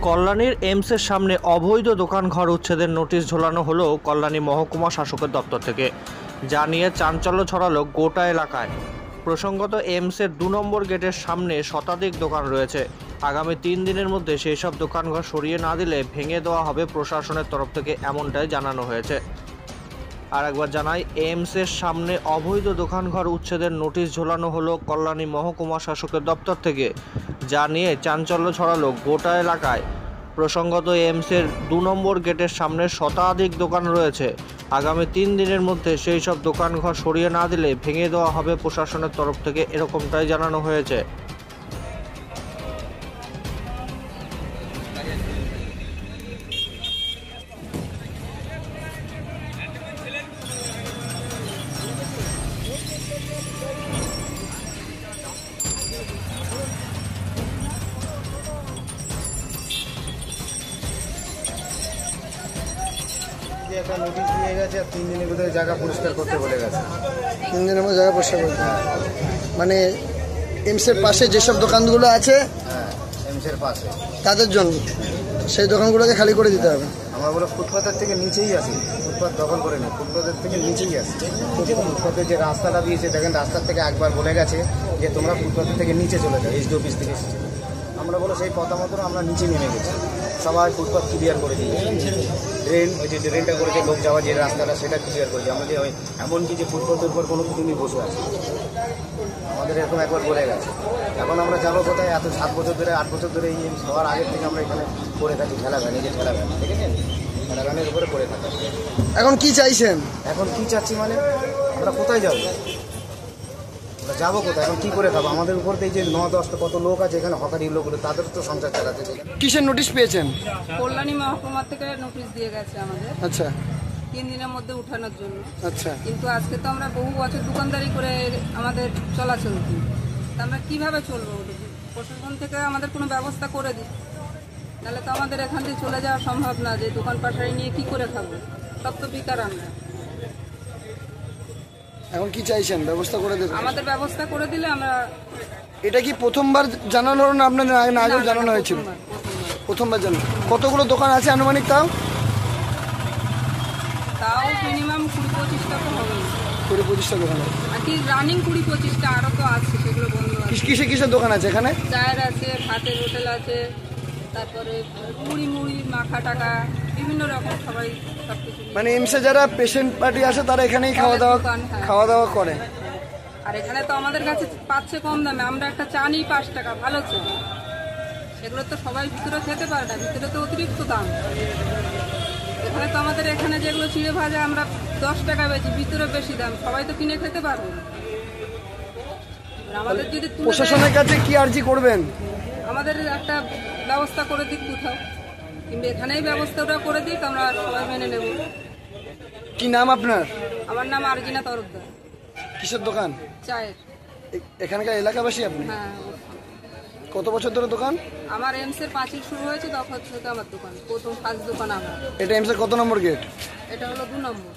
কল্যাণীর এমসের সামনে অবৈধ দোকানঘর উচ্ছেদের নোটিশ ঝোলানো হলো কল্যাণী মহকুমা শাসকের দপ্তর থেকে, যা নিয়ে চাঞ্চল্য ছড়ালো গোটা এলাকায়। প্রসঙ্গত, এমসের 2 নম্বর গেটের সামনে শতাধিক দোকান রয়েছে। আগামী 3 দিনের মধ্যে সেই সব দোকানঘর সরিয়ে না দিলে ভেঙে দেওয়া হবে প্রশাসনের তরফ থেকে, এমনটাই জানানো হয়েছে। আর একবার জানাই, এমসের সামনে অবৈধ দোকানঘর উচ্ছেদের নোটিশ ঝোলানো হলো কল্যাণী মহকুমা শাসকের দপ্তর থেকে, যা নিয়ে চাঞ্চল্য ছড়ালো গোটা এলাকায়। প্রসঙ্গত, এমসের 2 নম্বর গেটের সামনে শতাধিক দোকান রয়েছে। আগামী 3 দিনের মধ্যে সেই সব দোকানঘর সরিয়ে না দিলে ভেঙে দেওয়া হবে প্রশাসনের তরফ থেকে, এরকমটাই জানানো হয়েছে। একটা নোটিশ দিয়ে গেছে আর 3 দিনের ভিতরে জায়গা পরিষ্কার করতে বলে গেছে। 3 দিনের মধ্যে জায়গা পরিষ্কার করতে, মানে এমসের পাশে যেসব দোকানগুলো আছে, হ্যাঁ, এমসের পাশে তাদের জন্য সেই দোকানগুলোকে খালি করে দিতে হবে। আমরা বলো ফুটপাতের থেকে নিচেই আছে, ফুটপাত দখল করে নেই, ফুটপাতের থেকে নিচেই আছে। ফুটপাতের যে রাস্তাটা দিয়েছে দেখেন, রাস্তার থেকে একবার বলে গেছে যে তোমরা ফুটপাতের থেকে নিচে চলে যাও, এসডি অফিস থেকে এসেছে। আমরা বলো সেই কথা মতন আমরা নিচে নেমে গেছি, সবাই ফুটপাত ক্লিয়ার করে দিয়েছি। ড্রেন, ওই যে ড্রেনটা করেছে লোক যাওয়ার যে রাস্তাটা, সেটা ক্লিয়ার করেছি। আমরা যে ওই এমনকি যে ফুটপাতের উপর কোনো তুমি বসে আছে, আমাদের এরকম একবার বলে গেছে। এখন আমরা যাবো কোথায়? এত 7 বছর ধরে 8 বছর ধরে এই হওয়ার আগের থেকে আমরা এখানে করে থাকি ঠেলাগান, এই যে ঠেলাগান দেখেছেন, ঠেলাগানের উপরে করে থাকি। এখন কি চাইছেন? এখন কি চাচ্ছি মানে আমরা কোথায় যাবো? যাবো কোথায়? এখন কি করে খাবো? আমাদের উপর এই যে 9-10টা কত লোক আছে এখানে, হকারি লোকগুলো, তাদের তো সংসার চালাতে চাই। কিসের নোটিশ পেয়েছেন? কল্যাণী মহকুমা থেকে নোটিশ দিয়ে গেছে আমাদের। আচ্ছা, 3 দিনের মধ্যে উঠানোর জন্য। আচ্ছা, কিন্তু আজকে তো আমরা বহু বছর দোকানদারি করে আমাদের চলাচল, তা আমরা কিভাবে চলবো? প্রশাসন থেকে আমাদের কোনো ব্যবস্থা করে দিই, তাহলে তো আমাদের এখান থেকে চলে যাওয়া সম্ভব না। যে দোকান পাশারি নিয়ে কি করে খাবো? সব তো বেকার। আমরা এখন কি চাইছেন? ব্যবস্থা করে দেবেন? আমাদের ব্যবস্থা করে দিলে আমরা। এটা কি প্রথমবার জানানো হলো না আপনাদের? না, আগেও জানানো হয়েছিল? প্রথমবার জানানো। কতগুলো দোকান আছে আনুমানিক? তাও মিনিমাম 20-25টা তো হবে। 20-25টা দোকান আছে আর কি রানিং 20-25টা, আরও তো আছে, সেগুলো বন্ধ আছে। কিসের দোকান আছে এখানে? চায়ের আছে, ভাতের হোটেল আছে, তারপরে মুড়ি মাখা টাকা, বিভিন্ন রকম সবাই সবকিছু। মানে এমসে যারা পেশেন্ট পার্টি আসে তারা এখানেই খাওয়া দাওয়া করে। আর এখানে তো আমাদের কাছে পাচ্ছে কম দামে। আমরা একটা চা নিই 5 টাকা, ভালো চা। সেগুলো তো সবাই ভিতরে খেতে পারে না, ভিতরে তো অতিরিক্ত দাম। এখানে তো আমাদের এখানে যেগুলো চিড়ে ভাজা আমরা 10 টাকা বেচি, ভিতরে বেশি দাম, সবাই তো কিনে খেতে পারবে না। আমাদের যদি প্রশাসনের কাছে কি আর্জি করবেন? আমাদের একটা ব্যবস্থা করে দিক কোথাও, কিন্তু এখানেই ব্যবস্থাটা করে দিক, আমরা সবাই মেনে নেব। কি নাম আপনার? আমার নাম আরজিনা তরফদার। কিসের দোকান? চায়ের। এখানকার এলাকাবাসী আপনি? হ্যাঁ। কত বছর ধরে দোকান? আমার এমসের 5 শুরু হয়েছে, তখন থেকে আমার দোকান, প্রথম ফার্স্ট দোকান আমার। এটা এমসের কত নম্বর গেট? এটা হলো 2 নম্বর।